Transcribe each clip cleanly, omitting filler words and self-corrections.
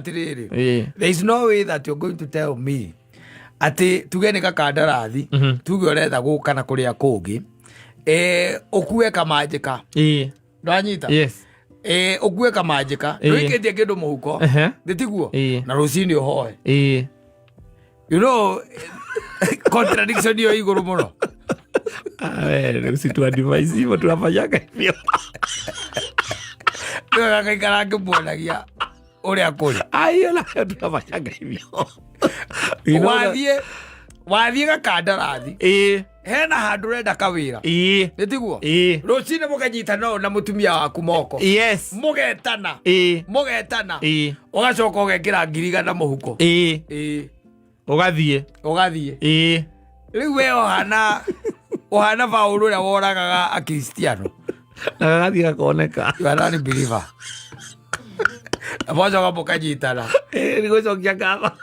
There is no way that you're going to tell me ati tugene kakandarathi tuge uretha gukana kuria kungi ukue kamanjika ndanyita yes ukue kamanjika ndoiketie kindu muhuko nditiguo na rucini uhoe you know contradiction yo iguru muno situ advice hivyo tunafanyaga hivyo ndio ngakaikara ngimwonagia uria kuri ayo la tunafanyaga hivyo wathie gakandarathi hena handu renda kawira nitiguo rucini mukanyitana na mutumia waku moko yes mugetana ugacoka ugekira ngiriga muhuko ugathie riu we ohana Paulo uria woragaga akristiano agathie gakoneka you are not believer abocoka mukanyitana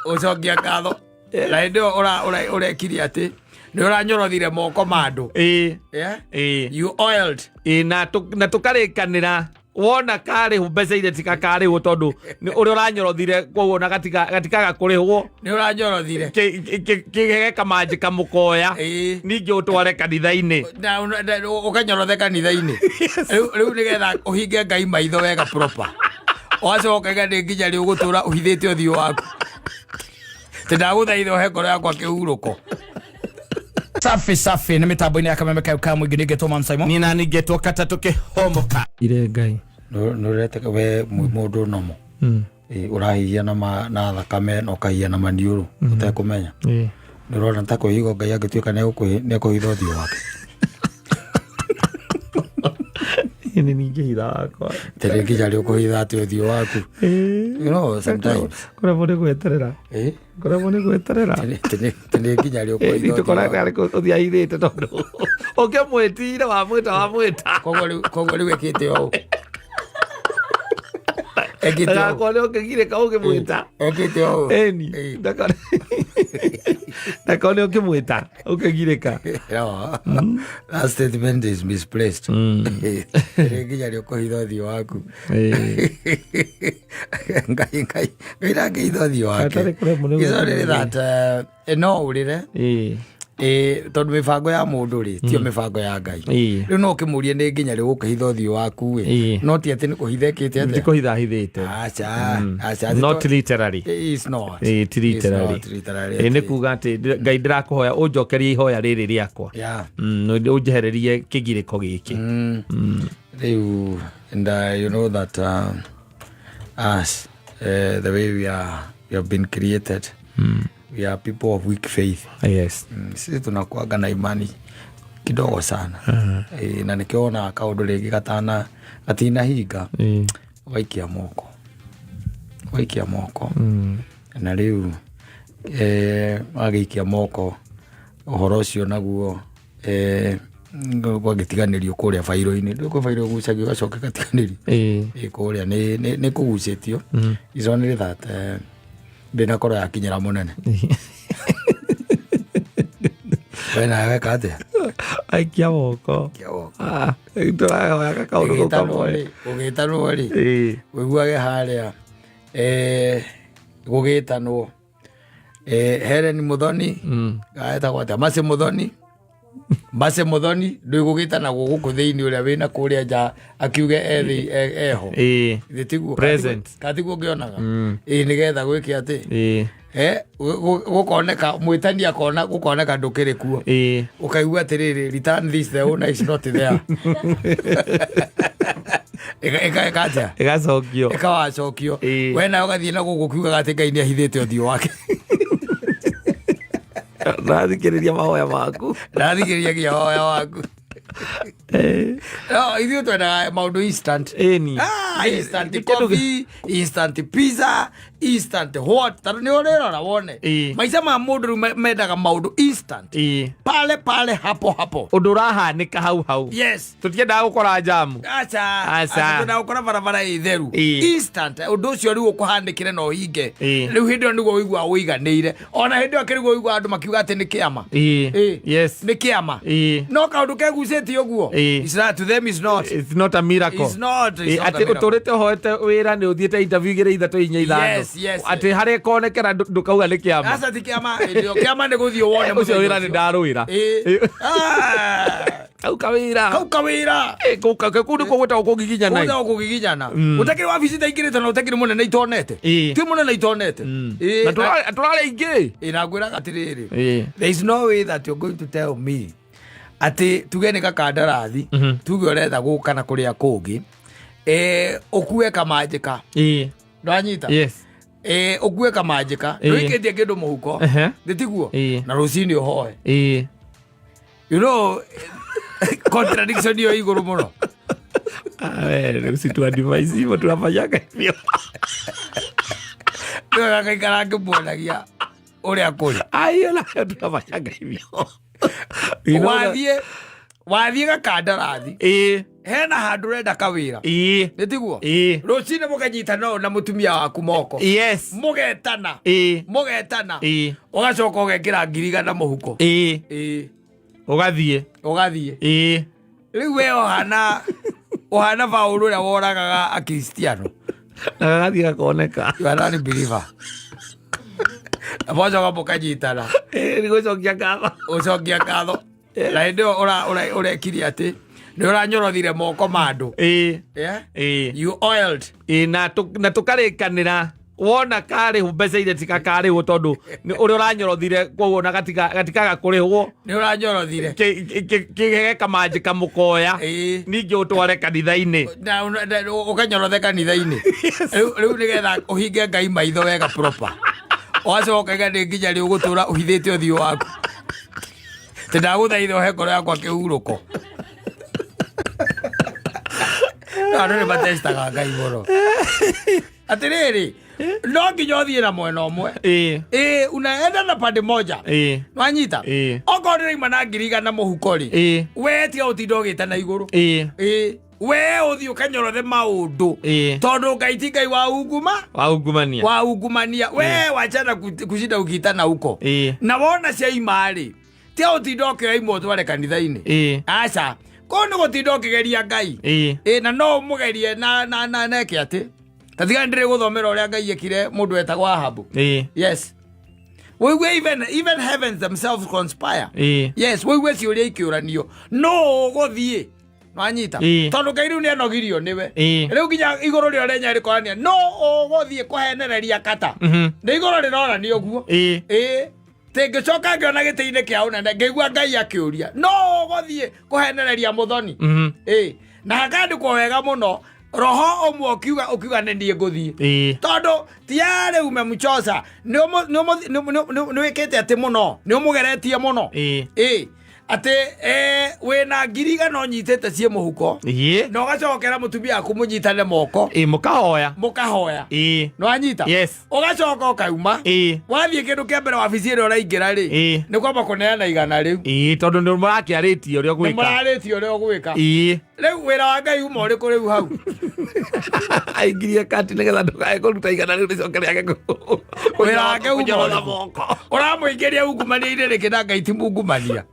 ucokia ngatho na ndio urekiri ati ni uranyorothire moko mandu you oiled na tukarikanira wona kari mbeca ire tika kari wo tondu ni uri uranyorothire koguo na gatika kurihwo ni uranyorothire kigege kamanji kamukoya ningi utware kanitha-ini na ukanyorothe kanitha-ini riu nigetha uhinge Ngai maitho wega proper wacoka gani nginya ri ugutura uhithite uthio waku tindaguthaitha uhe ngoro yakwa kihuruko safi ni mitambo-ini ya Kameme Kauka mwingi ningetwo Man Simon ni na ningetwo Kata tukihomoka ire Ngai no rete we mundu nomo urahihia na thakame no kahia na maniuru utakumenya ni rona ntako higo Ngai agituika ne kuhitha uthio wake ni ningeitha wakwa tere nginya ri ukuhitha ati uthio waku you know sometimes kora bode gweterera tere nginya ri ukuhitha tukora kare uthia ithite tondu ukimwitire wamwita koguo riu ekite o kone ukigirika ukimwita ekite o eni ndakone ukimwita ukigirika that statement is misplaced nginya ri ukuhitha uthio waku ngai ndangihitha uthio wake is that no urire tondu mibango ya mundu ri tio mibango ya Ngai riu no kimurie ni nginya ri gukihitha uthio waku we no ti ati ni kuhithekite ati kuhithahithite acha not literally is not literally ni kuga ati Ngai ndirakuhoya unjokerie ihoya riri riakwa unjehererie kigiriko giki riu and you know that us the way we have been created we are people of weak faith. Yes. Sisi tunakuaga na imani kidogo sana. Na nikiona kaundu ringi gatina hinga waikia moko na riu wagiikia moko uhoro ucio naguo gwagitiganirio kuria fairo-ini ndio fairo gucagio gacoka gatiganirio kuria ni kugucitio is only that ndina koro yakinyira munene wena weka atia aikia moko turahoya gakaundu kamwe gugitanwo ri wiguage haria gugitanwo Helen Muthoni gaetagwo atia Mase Muthoni ndu gugitana guku thiini uria wina kuria nja akiuge eho thitiguo present katiguo ngionaga nigetha gwiki ati gukoneka mwitani akona gukoneka ndukiri kuo ukaigua atiriri return this the owner is not there ikawacokio wena ugathie na guku kiuga ati Ngai ni ahithite uthio wake rathikiriria mahoya maku rathikiriria mahoya waku ithuĩ twendaga maũndũ instant instant coffee instant pizza instant what tondũ nĩ ũrĩrora wone maica ma mũndũ rĩu mendaga maũndũ instant pale hapo ũndũ ũrahanĩka hau yes tũtiendaga gũkora jamu tũtiendaga gũkora barabara ĩ theru instant ũndũ ũcio rĩu ũkũhanĩkĩre na ũhinge rĩu hĩndĩ ĩyo nĩguo ũiguaga ũiganĩire ona hĩndĩ ĩyo kĩrĩguo ũiguaga andũ makiuga atĩ nĩ kĩama yes nĩ kĩama no kaũndũ kegucĩtie ũguo It's not, to them it's not. It's not a miracle. It's not. It's not a ati miracle. uturite hoete wira ni uthiete interview igire ithatũ inya ithano. Yes. Ati haria konekera ndukauga ni kiama. Asa ti kiama, ndio kiama nĩ gũthiĩ wone mũthenya Ucio wira ni ndarũira. Kau kawira. Kau nĩkuo gwĩtagwo kũgiginyana. Gwĩtagwo kũgiginyana. Ũtakĩrĩ wabici ta igĩrĩte na ũtakĩrĩ mũnene itonete. Ti mũnene itonete. Na tũrarĩ aingĩ. Na ngwĩraga atĩrĩrĩ. There is no way that you're going to tell me ati tuge nĩ gakandarathi tuge ũretha gũka na kũrĩa kũngĩ ũkue kamanjĩka ndwanyita ũkue kamanjĩka rwĩkĩtie kĩndũ mũhuko ndĩtiguo na rũcinĩ ũhoe. You know, contradiction hiyo igũrũ mũno. Usitua device hivyo tunafanyaga hivyo. Ndio gakaikara ngĩmuonagia ũrĩa kũrĩ. Aiyo la tunafanyaga hivyo. Wathiĩ gakandarathi hena handũ ũrenda kawĩra nĩtiguo rũcinĩ mũkanyitana na mũtumia waku moko mũgetana ũgacoka ũgekĩra ngiriga mũhuko ũgathiĩ rĩu we ũhana Paũlũ ũrĩa woragaga akristiano na gagathiĩ gakoneka you are not a believer. Abocoka mũkanyitana ũcokia ngatho na hĩndĩ ĩyo ũrekirie atĩ nĩ ũranyorothire moko ma andũ. You oiled. Na tũkarĩkanĩra wona karĩhũ mbeca iria tikakarĩhwo tondũ ũrĩa ũranyorothire koguo na gatikaga kũrĩhwo nĩ ũranyorothire kĩhege kamanjĩka mũkoya ningĩ ũtware kanitha-inĩ ũkanyorothe kanitha-inĩ rĩu nĩgetha ũhinge Ngai maitho wega proper ũgacoka nĩ nginya rĩ ũgũtũra ũhithĩte ũthiũ waku tĩ ndagũthaitha ũhe ngoro yakwa kĩhurũko. Andũ nĩ matestaga Ngai mũno atĩrĩrĩ no nginya ũthiĩ na mwena ũmwe unaenda na pande moja nwanyita okorwo ndĩraima na ngiri igana mũhuko rĩ we tiga ũtinda ũgĩte na igũrũ we ũthiĩ ũkanyorothe maũndũ tondũ Ngai ti Ngai wa ungumania we wachana kushinda ukitana huko na wona ciaima rĩ tiga ũtinda ũkĩoya imwe ũtware kanitha-inĩ aca ko nĩ gũtinda ũkĩgeria Ngai na no mũgerie na neke atĩ tatiga ndĩrĩ gũthomera ũrĩa Ngai ekire mũndũ wetagwo Ahabu. Yes. We even heavens themselves conspire. Yes, we ciũria ikĩũranio no ũgũthiĩ nwanyita tondũ Ngai rĩu nĩ anogirio nĩwe rĩu nginya igũrũ rĩo renya rĩkorania no ũgũthiĩ kũhenereria kata nĩ igũrũ rĩronania ũguo ngĩcoka ngĩona gĩtĩ-inĩ kĩa ũnene ngĩigua Ngai akĩũria no ũgũthiĩ kũhenereria mũthoni na hakandĩkwo wega mũno roho ũmwe ũkiuga nĩ niĩ ngũthiĩ tondũ tia rĩu memchosa nĩ wĩkĩte atĩ mũno nĩ ũmũgeretie mũno ati wena ngiri igana ũnyitĩte ciĩ mũhuko na ũgacokera mũtumia aku mũnyitane moko mũkahoya nwanyita ũgacoka ũkauma wathiĩ kĩndũ kĩa mbere wabici ĩrĩa ũraingĩra rĩ nĩ kwamba kũneana igana rĩu tondũ nĩ mũrakĩarĩtie ũrĩa ũgwĩka rĩu wĩra wa Ngai uma ũrĩkũ rĩu hau aingirie kati nĩgetha ndũkae kũruta igana rĩu rĩcoke rĩake wĩra wake uma ũramũingĩria ungumania-inĩ rĩkĩ na Ngai ti mungumania.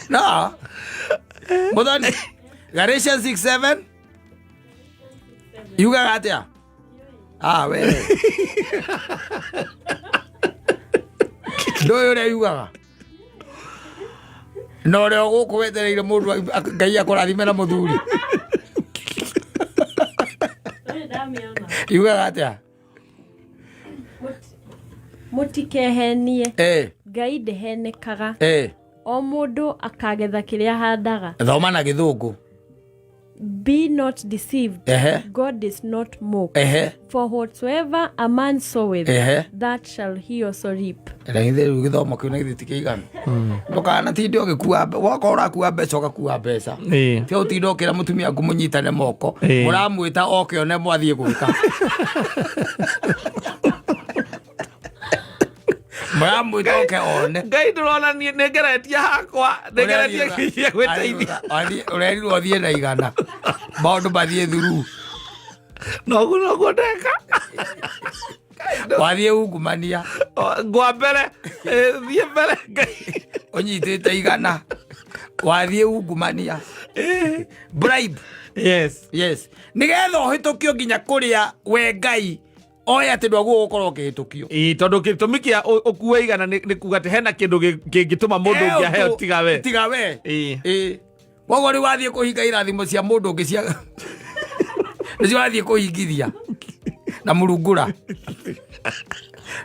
No. Muthoni Galatians 6:7 yugaga atĩa we ndũĩ ũrĩa yugaga na ũrĩa gũkũ wetereire mũndũ Ngai akũrathime na mũthuri yugaga atĩa mũtikehenie Ngai ndehenekaga o mũndũ akagetha kĩrĩa ahandaga. Thoma na Gĩthũngũ. Be not deceived. God is not mocked. For whatsoever a man soweth, that shall he also reap. Rĩu gĩthomo kĩu nĩ gĩtĩ kĩigana. Ndũkanatinde ũgĩkua woka ũrakua mbeca ũgakua mbeca. Ti ũtinda ũkĩra mũtumia aku mũnyitane moko mũramwĩta oke one mwathiĩ gwĩka. Mwamwĩta oke one. Ngai ndũrona nĩ ngeretia hakwa nĩ ngeretia kĩgia gwĩteithia. Ũrerirwo thiĩ na igana maũndũ mathiĩ thuru noguo ndeka wathiĩ ungumania ngwa mbere thiĩ mbere Ngai ũnyitĩte igana wathie ungumania bribe yes nigetha uhitũkio nginya kuria we Ngai oe atä ndwaguo gũkorwo ũkĩhĩtũkio tondũ gĩtũmi kĩa ũkue igana nĩ kuga atĩ hena kĩndũ kĩngĩtũma mũndũ ũngĩ aheo tiga we koguo rĩu wathiĩ kũhinga irathimo cia mũndũ ũngĩ cia nĩcio wathiĩ kũhingithia na mũrungũra.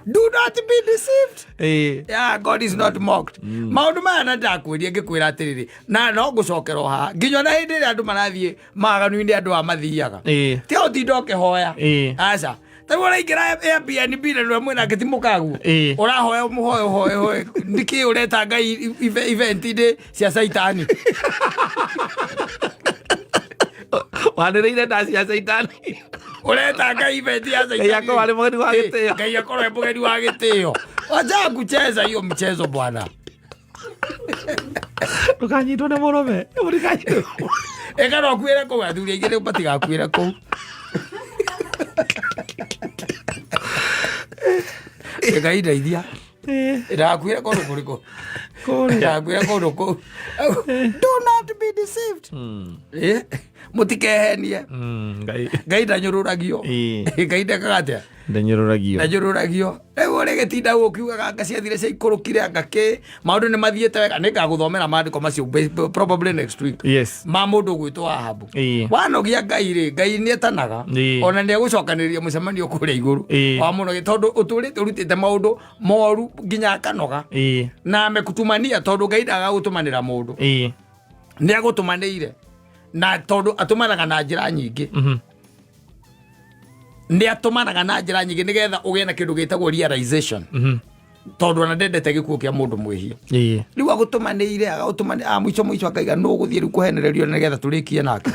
Do not be deceived. Yeah, God is not mocked. Maundu maya na ndakwĩria ngĩkwĩra atĩrĩrĩ na no ngũcokera ha nginya na hĩndĩ ĩrĩa andũ marathiĩ maganu-inĩ andũ amathiaga ti ũtinda ũkĩhoya aca tarĩu ũraingĩra Airbnb na nĩwe mwĩna ngĩtimũkaguo ũrahoya mũhoe nĩkĩ ũreta Ngai event-inĩ cia caitani wanĩrĩire ndaci ya caitani ureta Ngai event ya caitani Ngai akorwo e mũgeni wa gĩtĩo wacha kucheza hiyo mchezo bwana ndũkanyitwo nĩ mũrũme eka no kwĩre kũu athuri aingĩ rĩu matigakwĩre kũu Ngai ndeithia ndakwĩre kũndũ kũrĩkũ ndakwĩre kũndũ kũu. Do not be deceived. Mutikehenie Ngai ndanyũrũragio Ngai ndekaga atĩa ndanyũrũragio rĩu ũrĩgĩtinda ũkiugaga anga ciathire cia ikũrũkire anga kĩ maũndũ nĩ mathiĩte wega nĩngagũthomera maandĩko macio probably next week ma mũndũ gwĩtwo Ahabu wanogia Ngai rĩ Ngai nĩetanaga ona nĩegũcokanĩrĩria mũcemanio kũrĩa igũrũ wa mũno tondũ ũtũrĩte ũrutĩte maũndũ moru nginya akanoga na mekutumania tondũ Ngai ndagagũtũmanĩra mũndũ nĩagũtũmanĩire na tondũ atũmanaga na njĩra nyingĩ nĩ atũmanaga na njĩra nyingĩ nĩgetha ũgĩe na kĩndũ gĩtagwo realization tondũ ona ndendete gĩkuũ kĩa mũndũ mwĩhia rĩu agũtũmanĩire mũico akaiga nũ gũthiĩ rĩu kũhenererio nĩgetha tũrĩkie nake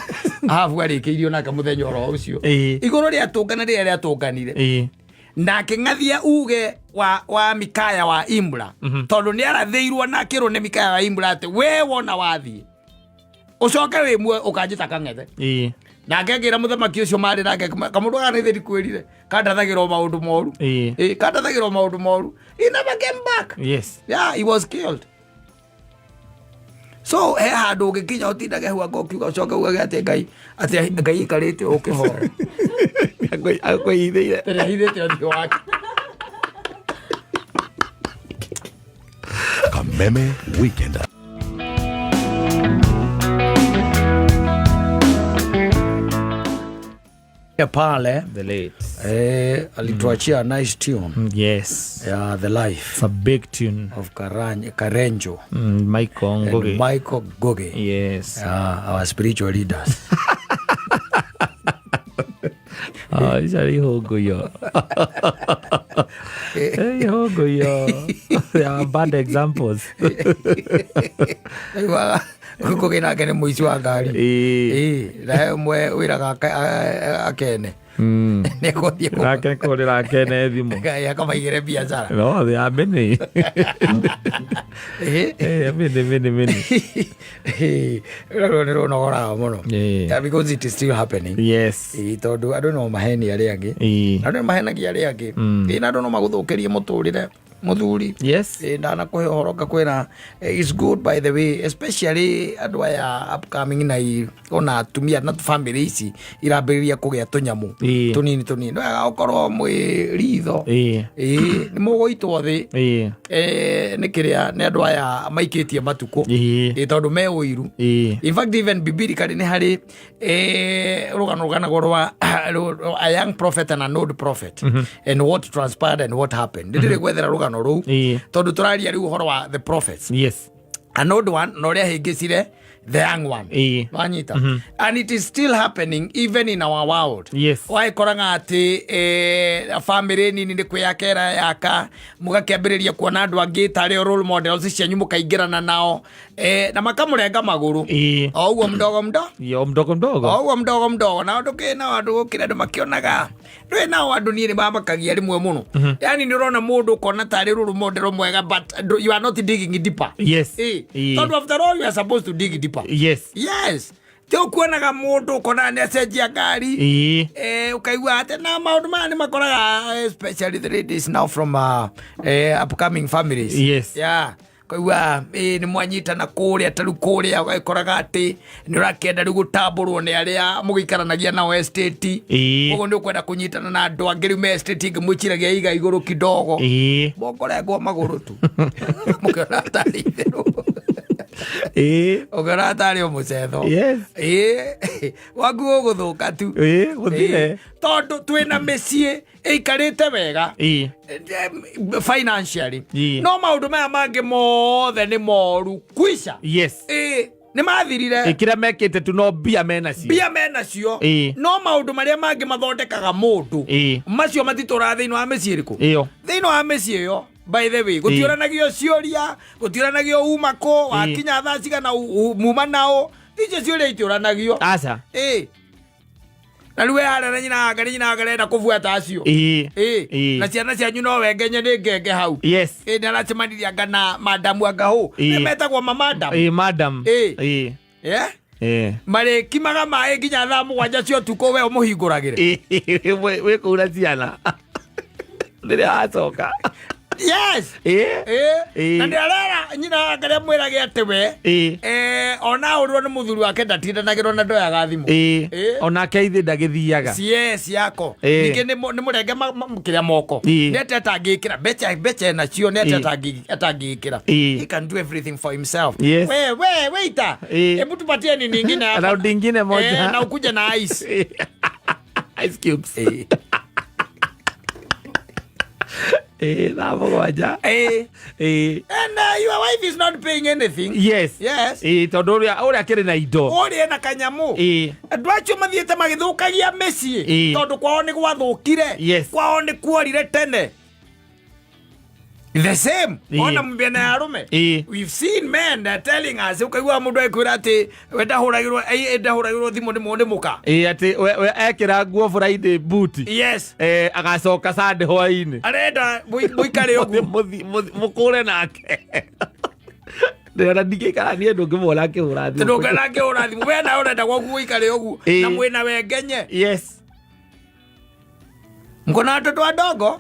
Ahabu arĩkĩirio nake mũthenya oro ũcio igũrũ rĩatũngana rĩrĩa rĩatũnganire nake ng'athia uge wa Mikaya wa Imla tondũ nĩ arathĩirwo na kĩrwo nĩ Mikaya wa Imla atĩ we wona wathiĩ ucoke wĩ muoyo ũkanjĩta kang'ethe nake ngĩra mũthamaki ũcio marĩ nake kamũndũ gaka nĩ thĩri kwĩrire kandathagĩrwo maũndũ moru kandathagĩrwo maũndũ moru he never came back. Yeah, he was killed. So he handũ ũngĩkinya ũtindage hau ũkiuga ũcoke ugage atĩ Ngai ikarĩte ũkĩhoya akwĩhithĩire terehithĩte ũthiũ wake. Kameme Weekend. Pale the late alituachia a nice tune. Yeah, the life. It's a big tune of Karenjo Michael Goge. Our spiritual leaders. Isari hogo yo. Hey hogo yo. They are bad examples. Kuko gina kene muici wa ngari na mwe wiraga akene neko thie ko nake korera akene thimo ya kama igere biashara no they are many many ro no gora muno because it is still happening. Tondu ando no maheni ari angi ando mahenagia ari angi ina ando no maguthukirie muturire muthuri ndana kuhoroka kwena is good by the way, especially andu aya upcoming na ona atumia na family ici irambĩrĩria kũgĩa tũnyamu tunini no agakorwo mwĩ ritho nĩ mũgũitwo thĩ nĩ kĩrĩa nĩ andũ aya maikĩtie matukũ tondũ me ũiru. In fact even biblically nĩ harĩ rũgano rũganagwo rwa a young prophet and an old prophet and what transpired and what happened. Ndĩrĩ gwethera rũgano rũu tondu turaria riu uhoro wa the prophets. An old one no ria hingicire the young one wanyita and it is still happening even in our world. Why koranga ati family nini ni kwiyakera yaka mugakiambiriria kuona andu angi tari role models cianyu mukaingirana nao na makamurenga maguru oguo mdogo na andu kina andu kira andu makionaga ndwe nao andu ni mamakagia rimwe muno yani ni urona mundu kona tari role model mwega but you are not digging deeper. So after all you are supposed to dig deeper. Tio kuonaga mundu kona ni acenjia ngari ukaigua ate na maundu maya ni makoraga especially the ladies now from upcoming families. koiwa nĩ mwanyitana kũrĩa tarũ kũrĩa ũgagĩkoraga atĩ nĩ ũrakĩenda rĩu gũtambũrwo nĩ arĩa mũgĩikaranagia nao estate ũguo nĩ ũkwenda kũnyitana na andũ angĩ rĩu me estate ingĩ mwĩciragia iga igũrũ kidogo mongorengwo magũrũ tu mũkĩona tarĩ itherũ ũkĩona tarĩ o mũcetho waku ũgũthũka tu tondũ twĩna mĩciĩ ĩikarĩte wega financially no maũndũ maya mangĩ mothe nĩ moru kwisha nĩ mathirire kĩrĩa mekĩte tu no mbia menacio no maũndũ marĩa mangĩ mathondekaga mũndũ macio matitũraga thĩinĩ wa mĩciĩ ĩrĩkũ thĩinĩ wa mĩciĩ ĩyo by the way gũtiũranagio ciũria gũtiũranagio uma kũ wakinya thaa cigana muma nao icio ciũria itiũranagio aca na rĩu harĩa nyina ngarenda kũbuata acio na ciana cianyu no wengenye nĩ ngenge hau nĩ aracemaniria ngana madamu angahũ nĩ metagwo madam marĩkimaga maĩ nginya thaa mũgwanja cia ũtukũ we ũmũhingũragĩre wĩkũura ciana rĩrĩa acoka na nĩ arera nyina ngarĩa mwĩrage atĩ we ona ũrwo nĩ mũthuri wake ndatindanagĩrwo na ndoyaga thimũ onake ithĩ ndagĩthiaga ciako ningĩ nĩ mũrenge kĩrĩa moko nĩ ate atangĩkĩra mbeca nacio nĩ ate atangĩkĩra he can do everything for himself weita hebu tupatie nini ingine raundi ingine moja na ukuje na ice cubes and your wife is not paying anything tondũ ũrĩa kĩrĩ na indo ũrĩa na kanyamũ andũ acio mathiĩte magĩthũkagia mĩciĩ tondũ kwao nĩ gwathũkire kwao nĩ kuorire tene the same ona mbĩana ya arũme we've seen men telling us ukaigua mũndũ akwĩra atĩ we ndahũragĩrwo thimũ nĩ mũka atĩ we ekĩra nguo Friday boot agacoka Sunday hwaĩ-inĩ arenda mũikare ũguo mũkũre nake ndĩrenda ndingĩikarania ndũngĩmwona akĩhũra thimũ we na ũrenda gwaku mũikare ũguo na mwĩna wengenye mko na watoto wadogo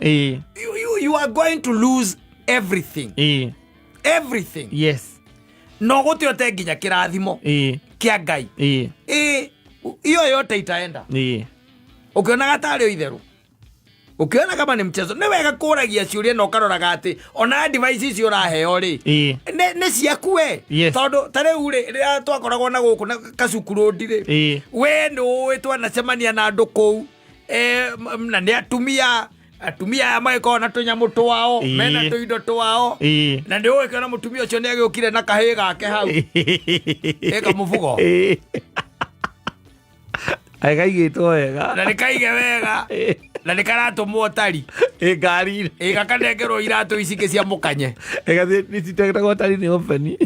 you are going to lose everything no gũtĩ ote nginya kĩrathimo kĩa Ngai iyo yote itaenda ũkĩonaga tarĩ o itherũ ũkĩona kama nĩ mchezo nĩ wega kũragia ciũria na ũkaroraga atĩ ona device icio ũraheo rĩ nĩ ciaku we tondũ ta rĩu rĩ rĩrĩa twakoragwo na gũkũ na kacukuru rĩ we nĩ ũĩ twanacemania na andũ kũu na nĩ atumia magĩkorwo na tũnyamũ twao mena tũindo twao na nĩ ũgĩkĩona mũtumia ũcio nĩ agĩũkire na kahĩĩ gake hau kamũbugo kaigĩtwo wega na nĩ kaige wega na nĩ karatũmwo tari ngari-inĩ gakanengerwo iratũ ici ingĩ cia mũkanye nĩcitegagwo tari nĩ openi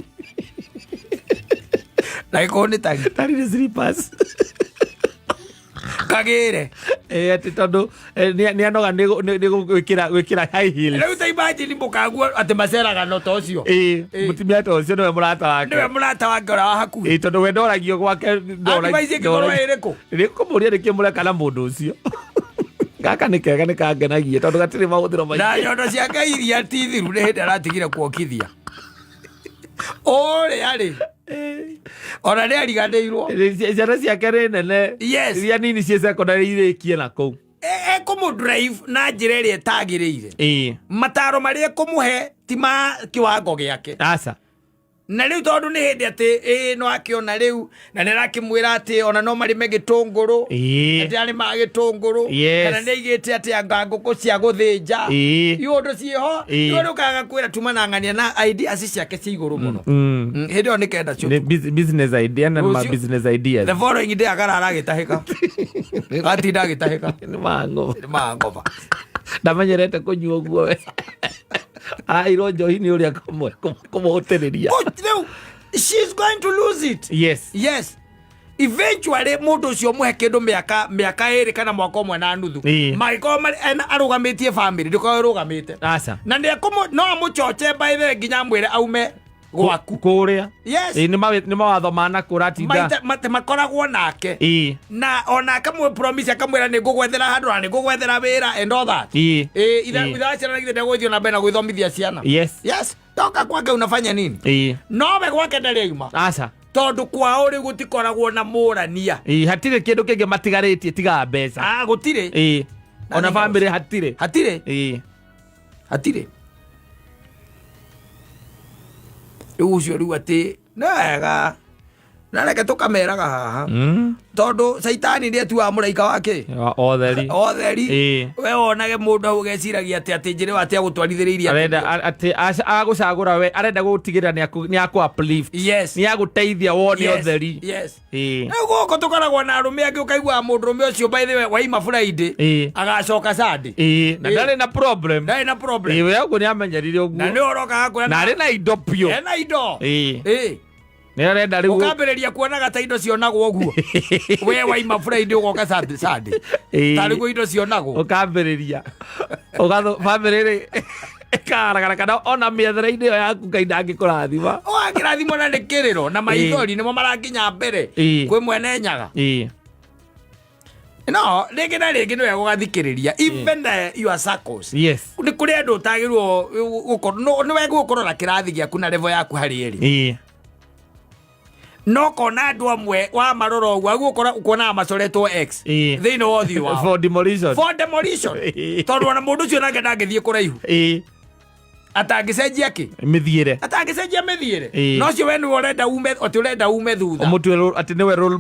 na gĩkorwo nĩ tari nĩ slippers kagĩre atĩ tondũ nĩ anoga nĩ gwĩkĩra high heels rĩu ta imagine mũkaguo atĩ maceraga no ta ũcio mũtumia ta ũcio nĩwe mũrata wake ũrĩa wa hakuhĩ tondũ we ndoragio gwake kũmũria nĩkĩo mũreka na mũndũ ũcio gaka nĩ kega nĩ kangenagia tondũ gatirĩ mahũthĩro maingĩ na nyondo ciake iria ti thiru nĩ hĩndĩ aratigire kuokithia ũrĩa rĩ ona nĩ ariganĩirwo ciana ciake nĩ nene iria nini ciĩ secondary irĩkie na kũu ekũmũdrive na njĩra ĩrĩa ĩtagĩrĩire mataro marĩa ekũmũhe ti ma kĩwango gĩake aca na rĩu tondũ nĩ hĩndĩ atĩ no akĩona rĩu na nĩ arakĩmwĩra atĩ ona no marĩme gĩtũngũrũ atĩ arĩma gĩtũngũrũ kana nĩ aigĩte atĩ anga ngũkũ cia gũthĩnja iũndũ ciĩho nĩ ũkaga kwĩra tuma na ng'ania na ideas ciake cia igũrũ mũno hĩndĩ ĩyo nĩ kenda business idea na business ideas the following day agarara agĩtahĩka gatinda agĩtahĩka nĩ mangova ndamenyerete kũnyua ũguo we airwo njohi nĩ ũrĩa kũmũhũtĩrĩria she's going to lose it yes eventually mũndũ ũcio mũhe kĩndũ mĩaka ĩrĩ kana mwaka ũmwe na nuthu magĩkorwo arũgamĩtie family ndĩkorwo ĩrũgamĩte na no amũcoche by the way nginya mwĩre aume gwaku kũrĩa nĩ mawatho manakũratinda makoragwo nake na ona akamwe promise akamwĩra nĩ ngũgwethera handũ na nĩ ngũgwethera wĩra and all that ithaciarana githĩ ndegũthio na mbere na gwĩthomithia ciana toka kwake unafanya nini? Nowe kwake ndariuma aca tondu kwao ri gutikoragwo na murania hatire kindu kingi matigaritie tiga mbeca gutire ona family hatire riu ucio riu ati nega na reke tukameraga haha tondu saitani ndi atuaga muraika wake otheri we wonage mundu au geciragia ati njire wate agutwarithiriria arenda ati agucagura we arenda gutigirira ni aku uplift ni aguteithia wone otheri na goko tukoragwo na arume angi ukaigua mundu rume ucio by the way waima Friday agacoka Sunday na ndari na problem we uguo ni amenyerire uguo na ni oroka kwenda na ari na indo pio ena indo nirenda riu ukambiriria kuonaga ta indo cionagwo uguo we waima Friday ugoka Sunday tariguo indo cionagwo ukambiriria ugatho family ri karagara kana ona miethere-inĩ ĩyo yaku Ngai ndangĩkũrathima angĩrathimwo na nĩkĩrĩro na maithori nĩmo maranginya mbere kwĩ mwene nyaga no rĩngĩ na rĩngĩ nĩwe gũgathikĩrĩria even your circles nĩ kũrĩ andũ ũtagĩrwo gũkorwo nĩwe gũkorwo na kĩrathi gĩaku na level yaku harĩ ĩrĩ no kona andũ amwe wa marora ũguo agũkora kuonaga macoretwo X thĩinĩ wa ũthiũ wao for demolition tondũ ona mũndũ ũcio nake ndangĩthiĩ kũraihu atangĩcenjia kĩ mĩthiĩre atangĩcenjia mĩthiĩre no cio we nĩwe ũrenda ume thutha mũtwe atĩ nĩwe role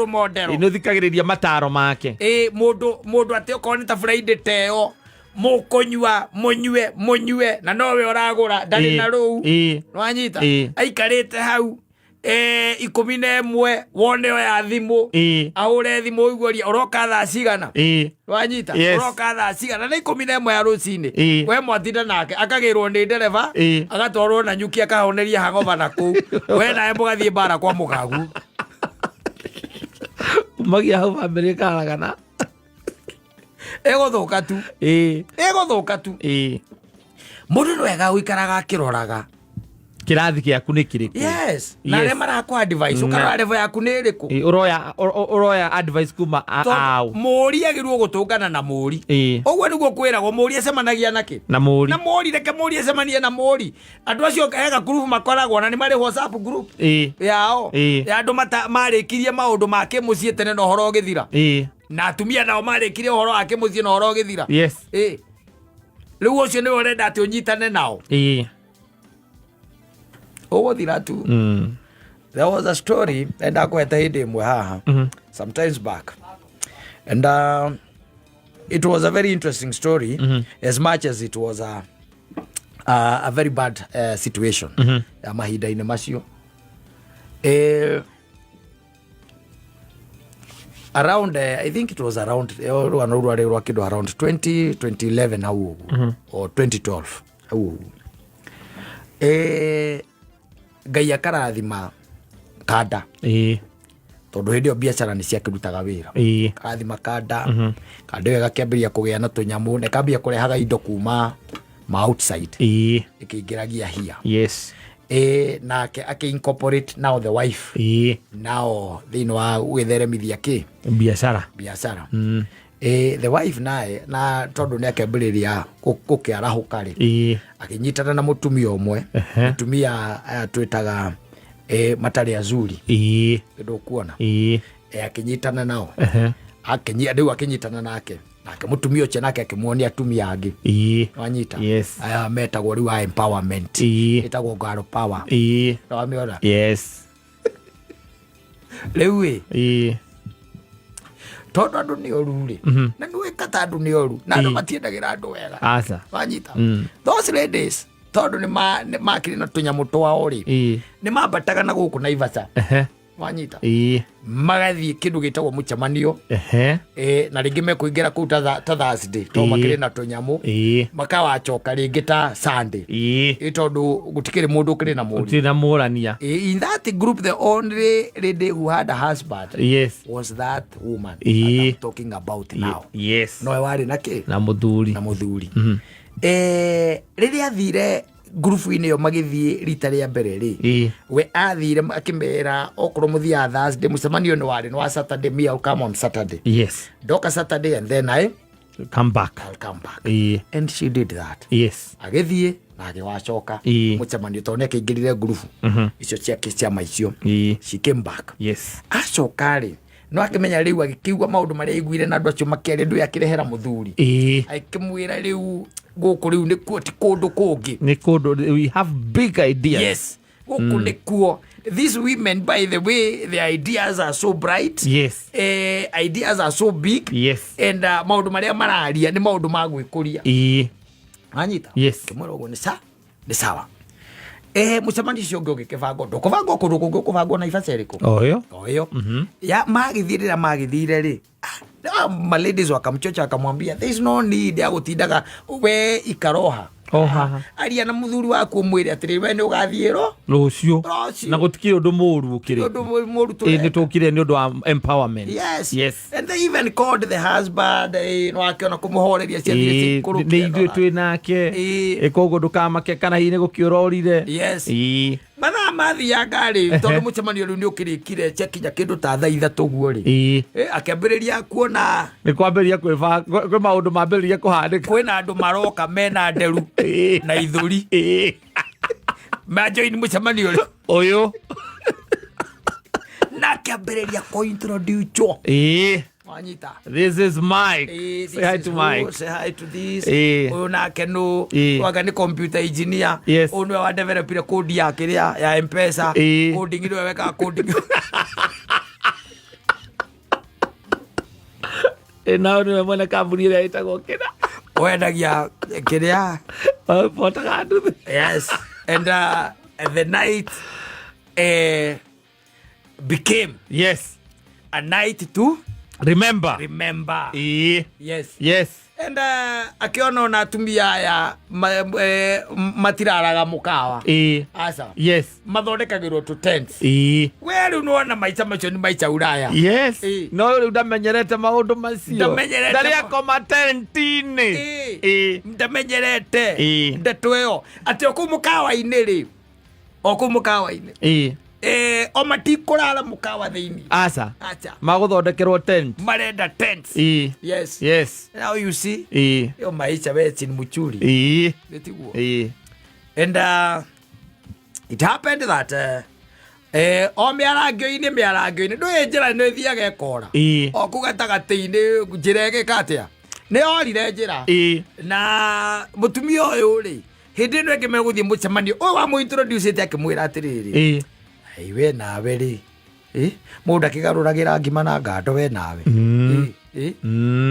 model nĩ ũthikagĩrĩria mataro make mũndũ atĩ okorwo nĩ ta Friday teo mũkũnyua mũnyue na nowe ũragũra ndarĩ na rũu nĩwanyita aikarĩte hau 11 wone oya thimũ ahũre thimũ ũiguria ũroka thaa cigana wanyita ũroka thaa cigana na 11 ya rũcinĩ we mwatinda nake akagĩrwo nĩ ndereba agatwarwo na nyuki akahoneria hangoba na kũu we nawe mũgathiĩ mbara kwa mũgagu magia hau family karagana egũthũka tu mũndũ nĩ wega gũikaraga akĩroraga kirathi gĩaku nĩ kĩrĩkũ na arĩa marakwa advice ũkarora level yaku nĩ ĩrĩkũ ũroya advice kuma au mũri agĩrwo gũtũngana na mũri ũguo nĩguo kwĩragwo mũri acemanagia nakĩ na mũri reke mũri acemanie na mũri andũ acio hega group makoragwo na nĩ marĩ WhatsApp group yao ya andũ marĩkirie maũndũ ma kĩmũciĩ tene na ũhoro ũgĩthira na atumia nao marĩkirie ũhoro wa kĩmũciĩ na ũhoro ũgĩthira rĩu ũcio nĩwe ũrenda atĩ ũnyitane nao ũgũthira tu there was a story enda kweta hĩndĩ ĩmwe haha sometimes back and it was a very interesting story as much as it was a very bad situation ya mahinda-inĩ macio around I think it was around rwa kĩndũ around 2011 hau ũguo or 2012 hau ũguo Ngai akarathima kanda tondu hindi o biacara ni ciakirutaga wira karathima kanda kanda ĩyo ĩgakĩambĩrĩria kũgĩa na tũnyamũ na ĩkambĩrĩria kũrehaga indo kuma ma outside ĩkĩingĩragia hia nake incorporate now the wife now thĩinĩ wa gwĩtheremithia kĩ biacara the wife naye na tondu nĩ akĩambĩrĩria gũkĩarahũka rĩ akĩnyitana na mũtumia ũmwe mũtumia aya twĩtaga matarĩ azuri ndũ kuona akĩnyitana nao rĩu akĩnyitana nake mũtumia ũcio nake akĩmuonia atumia angĩ wanyita aya metagwo rĩu a empowerment ĩtagwo girl power wamĩona rĩu tondu andũ nĩ oru rĩ na nĩwĩka ta andũ nĩ oru na andũ matiendagĩra andũ wega wanyita those ladies tondu nĩ makĩrĩ na tũnyamũ twao rĩ nĩ mambataga na gũkũ Naivasha wanyita magathiĩ kĩndũ gĩtagwo mũcemanio na rĩngĩ mekũingĩra kũu ta Thursday to makĩrĩ na tũnyamũ makawacoka rĩngĩ ta Sunday tondũ gũtikĩrĩ mũndũ ũkĩrĩ na mũrania in that group the only lady who had a husband was that woman I'm talking about now nowe warĩ na kĩ na mũthuri rĩrĩa athire ngurubu-inĩ ĩyo magĩthiĩ rita rĩa mbere rĩ we athire akĩmera okorwo mũthiaga Thursday mũcemanio nĩ wa Saturday me I'll come on Saturday ndoka Saturday and then come back. I'll come back. And she did that. Yes. Agithie na agiwacoka mucemanio tone kingirire ngurubu icio ciake ciama icio. She came back. Yes. Acoka ri no akimenya riu agikiugwa maundu maria iguire na andu acio makeri ndu yakirehera muthuri akimwira riu guku riu ni ti kundu kungi ni kundu we have big ideas. Yes, guku ni kuo. These women, by the way, their ideas are so bright. Yes. Ideas are so big. Yes. And maundu maria mararia ni maundu ma gwikuria. Anyita. Yes. Kimwira uguo ni sawa. Mucemani cio ngä å gä kä bangwo ndåkåbangwo kå ndå kå ngä å kå bangwo na ibacä rä kå oyo ya magithire magithire rä maladies wakamchocha akamwambia there is no need ya gutindaga we ikaroha aria na muthuri waku mwire atiri we ni ugathiä ro rucio na gutikire undu muru ukire ni tukire ni undu wa empowerment. Yes. And they even called the husband no akiona kumuhoreria cia kuru ni ithuĩ twĩ nake koguo ndukamake kana hihi nĩ gũkĩũrorire. Yes. Mathaa mathianga rĩ tondũ mũcemanio rĩu nĩ ũkĩrĩkire kinya kĩndũ ta thaa ithatũ guo rĩ akĩambĩrĩria kuona nĩ kwambĩrĩria kwĩ maũndũ mambĩrĩria kũhandĩka kwĩna andũ maroka mena nderu na ithũri majoini mũcemanio ũyũ na akĩambĩrĩria kũintroduce Wanyita. This is Mike. Say hi to Mike. Say hi to this. Una kenu. Waga ni computer engineer. Yes. Una wa develop code yake ya M-Pesa. Coding ndio weka coding. Now ni mwana kampuni ile itagwo kina. Wendagia kiria. Potagadu. Yes. And the night became a night to remember. Yes. And akiona na atumia ya matiraraga mukawa asa mathondekagirwo to tents weru nona maica macio ni maica uraya no riu ndamenyerete maundu macio ndari akoma tentini ndamenyerete ndeto iyo ati okumukawa-ini ri okumukawa-ini o matikurara mukawa thiini acha maguthondekerwo tent marenda tents. Yes. Now you see yo maisha wechi ni muchuri netiguo and it happened that o miarangio-ini ndũĩ njĩra nĩ thiaga ekora o kũu gatagatĩ-inĩ njĩra ĩgĩka nĩ orire njĩra na mũtumia ũyũ rĩ hĩndĩ ĩno ĩngĩ megũthiĩ mũcemanio ũyũ wa mũintroducĩte akĩmwĩra atĩrĩrĩ we nawe rĩ mũndũ akĩgarũragĩra ngima na ngando we nawe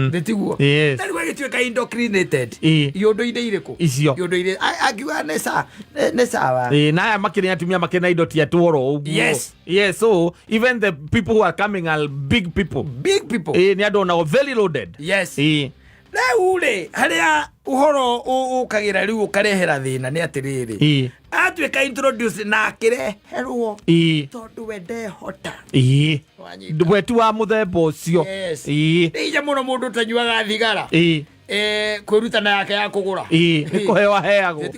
nĩtiguo tarĩ wagĩtuĩka indoctrinated iũndũ-inĩ irĩkũ icio iũndũ-inĩ akiuga nĩ sawa na aya makĩrĩ atumia makĩrĩ na indo tia tuoro ũguo. Yes, so even the people who are coming are big people nĩ andũ onao very loaded. Rĩu rĩ harĩa ũhoro ũkagĩra rĩu ũkarehera thĩna nĩ atĩrĩrĩ atuĩka introduce na akĩreherwo tondũ we ndehota wetu wa mũthemba ũcio nĩinya mũno mũndũ ũtanyuaga thigara kwĩrutana yake ya kũgũra kũheo heagwo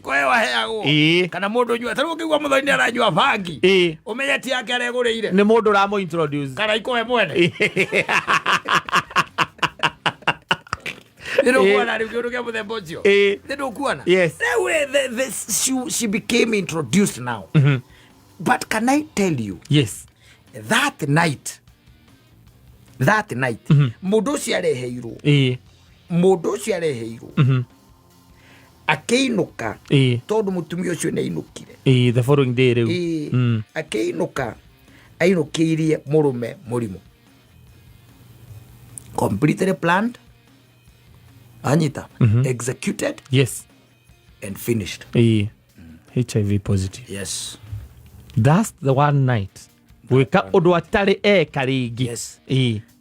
kana mũndũ nyua tarĩu ũkĩigua mũthoni nĩ aranyua bangi ũmenye ti yake aregũrĩire nĩ mũndũ ũramũ introduce kana ikũhe mwene she became introduced now. But can I tell you that night mũndũ ũcio areheirwo akĩinũka tondũ mũtumia ũcio nĩ ainũkire the following day rĩu akĩinũka ainũkĩirie mũrũme mũrimũ completely planned Anyita executed and finished. HIV positive. Yes. That's the one night. Wika undu atari eka ringi.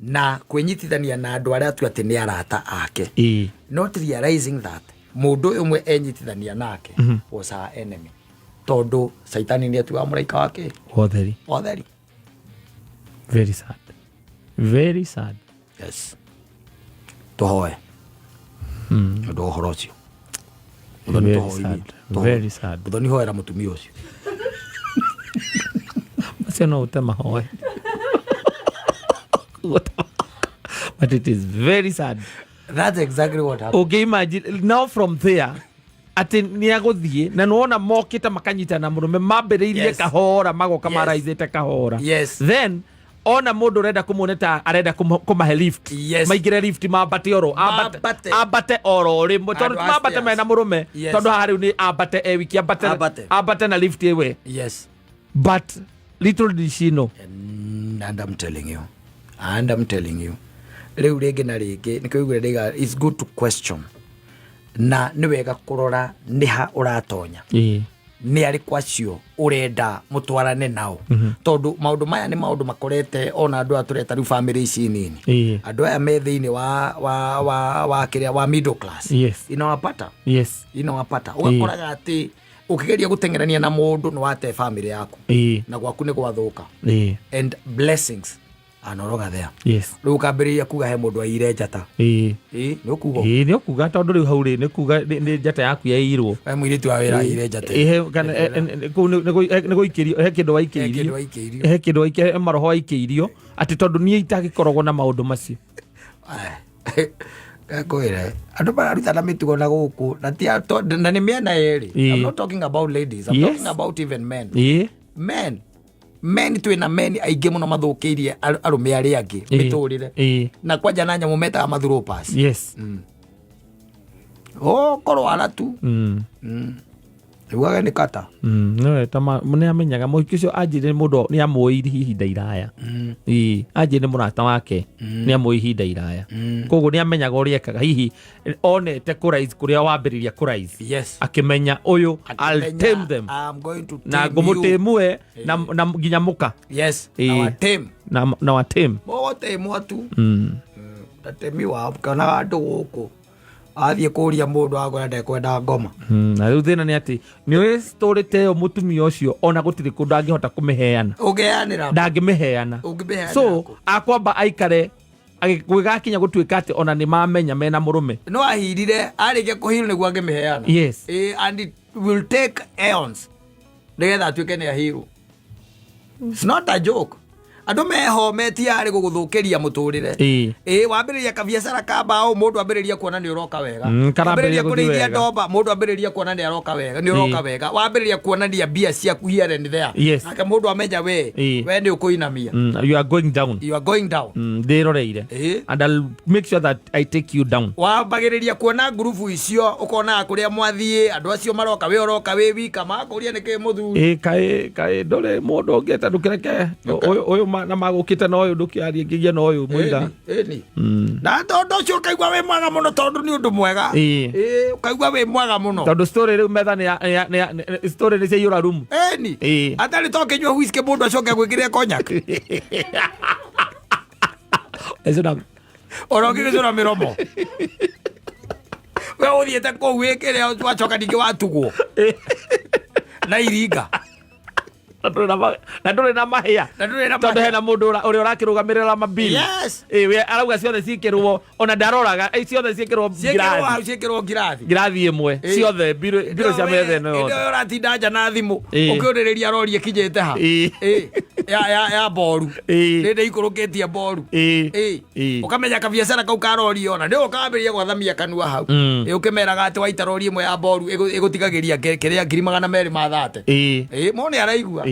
Na kwenyitithania na andu aria tu ati ni arata ake. Not realizing that mundu umwe enyitithania nake was her enemy. Tondu saitani ni atu wa muraika wake. Otheri. Very sad. Yes. Tohoe. Ndo ũhoro ũcio very sad mũthoni hoera mũtumia ũcio macio no ũte mahoe but it is very sad That's exactly what happened. Okay, imagine now from there ati ni aguthie na nuona mokita makanyita na murume mambiriirie kahora magoka maraizite kahora. Then ona mundu renda kumoneta arenda kumahe lift maigire lift mambate oro ambate oro rimwe tondu mambate mena murume tondu hari ni ambate wiki ambate na lift ewe. But little did she know. And I'm telling you riu ringi na ringi nikuigure ndiga it's good to question na ni wega kurora niha uratonya ni ari kwacio urenda mutwarane nao tondu maundu maya ni maundu makorete ona andu atureta ru family ici nini andu aya me thiini wa kiria wa middle class inawapata ugakoraga ati ukigeria gutengerania na mundu no wate family yaku na gwaku ni gwathuka and blessings anoroga there riu kambiria kuga he mundu aire njata ni ukuga tondu riu hau ri ni kuga ni njata yaku yairwo mwiritu wa wira aire njata kana ni guikirio he kindu waikirio he kindu waikirio maroho waikirio ati tondu ni itagikoragwo na maundu macio kwire andu bararuta na mitugo na guku na ni miena eri. I'm not talking about ladies, I'm talking about even men men twina men aingi muno mathukiirie arume ari angi miturire na kwanja na nyamu meta mathuropas korwo ara tu Ugaga ni kata. No tama mune amenyaga muhiki ucio anjire mundu ni amuiri ihinda iraya. Anjire murata wake ni amuiri ihinda iraya. Koguo ni amenyaga uri ekaga hihi onete kurais kuria wambiriria kurais. Akimenya uyu I'll tame them. I'm going to tame na gumutemue na nginya muka. Our tame. Na wa tame. Bote mwatu. Tatemiwa kana andu guku. Athie kuria mundu agora ndekwenda ngoma na riu thina ni ati ni we story teo mutumia ucio ona gutiri kundu angihota kumiheana ungeanira ndangimiheana so akwamba aikare agigwigakinya gutuika ati ona ni mamenya mena murume no ahirire arike kuhiru niguo angimiheana and it will take eons nigetha atuike ni ahiru. It's not a joke. Andu meho metiari guguthukiria muturire wambiriria kabiacara ka bao mundu ambiriria kuona ni uroka wega ambiriria kurithia ndomba mundu ambiriria kuona ni aroka wega ni uroka wega wambiriria kuona ni bia ciaku here and there aka mundu amenya we ni ukuinamia you are going down ndiroreire and I'll make sure that I take you down. Wambagiriria kuona grupu icio ukona kuria mwathie andu acio maroka we uroka we wika makuria niki muthuri kai ndore mundu ongeta ndukireke oyo na magukite no uyu ndukiarie ngigia no uyu muiga na tondu ucio kaigwa we mwaga muno tondu ni undu mwega kaigwa we mwaga muno tondu story riu metha ni story ni cia yura room atari toke nywa whisky mundu acoke gwikire konyak ezona oroki gicura miromo we uthiete kuu wikire wacoka ningi watugwo na iringa na ndure na mahia tondu hena mundu uria urakirugamirira mabili we arauga ciothe cikirwo ona ndaroraga ciothe cikirwo ngirathi imwe ciothe biro cia metha ino ndio uratinda nja na thimu ukiuririria rori ikinyite ha ya boru rinde ikurukitie boru ukamenya kabiacara kau ka rori ona ndio ukambiria gwathamia kanua hau ukimeraga ati waita rori imwe ya boru igutigagiria kiria 230 mone araigua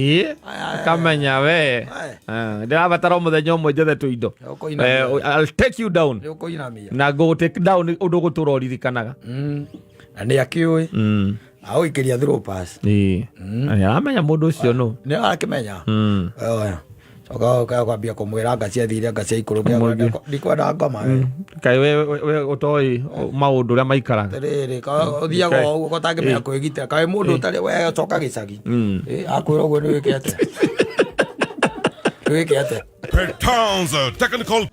kamenya we ndirabatara muthenya umwe njethe tuindo I'll take you down na go take down undu gutura uririkanaga na ni akiui au ikiria through pass ani aramenya mundu ucio no ni arakimenya soka kwambia kumwira ngacia thire ngacia ikuru ndikwenda ngoma kai we utoi maundu ria maikaraga riri uthiaga uguo gutangimenya kwigitira kai mundu utari we coka gicagi akwira uguo ni wiki ate Per tons of technical